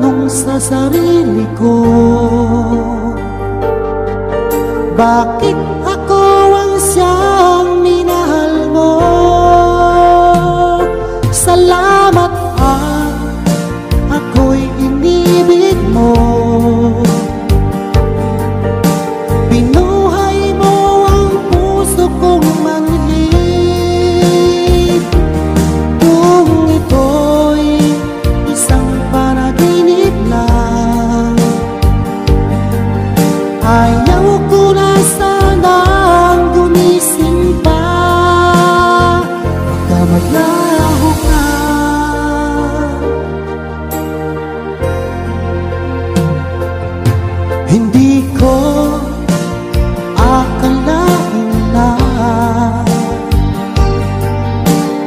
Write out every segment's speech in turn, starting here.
tanong sa sarili ko, bakit ako ang siyang minahal mo? Salamat at ako'y inibig mo. Binuhay mo ang puso kong manhid. Kung ito'y isang panaginip lang, ayaw ko na sanang gumising pa. Baka maglaho ka. Hindi ko akalain na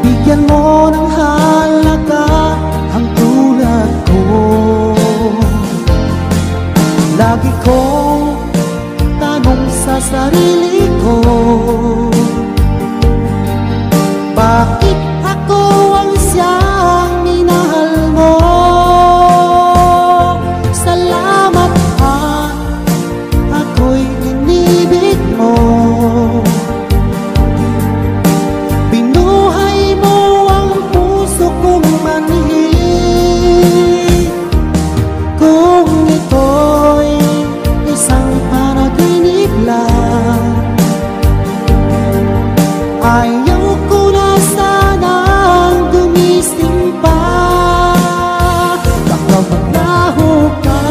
bigyan mo ng halaga ang tulad ko. Lagi kong tanong sa sarili ko, bakit ako ang siyang minahal mo? Salamat at ako'y inibig mo. Binuhay mo ang puso kong manhid. Kung ito'y isang panaginip lang, ayaw ko na sanang gumising pa. Baka maglaho ka.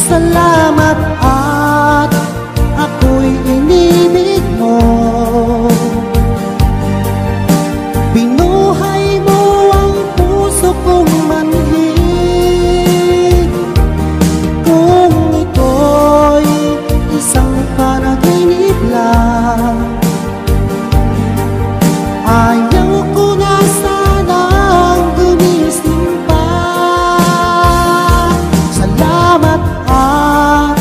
Salamat at ako'y inibig mo. Binuhay mo ang puso kong manhid. Kung ito'y isang panaginip lang, ayaw ko na sanang gumising pa. Salamat at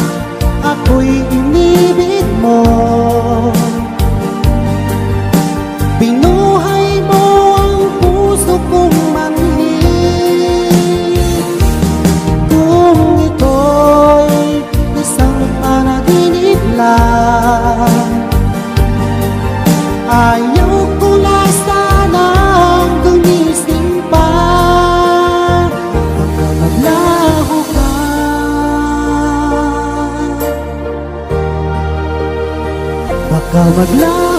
ako'y inibig mo. Binuhay mo ang puso kong manhid. Kung ito'y isang panaginip lang, ayaw ko na sanang gumising pa. Baka maglaho ka. Baka maglaho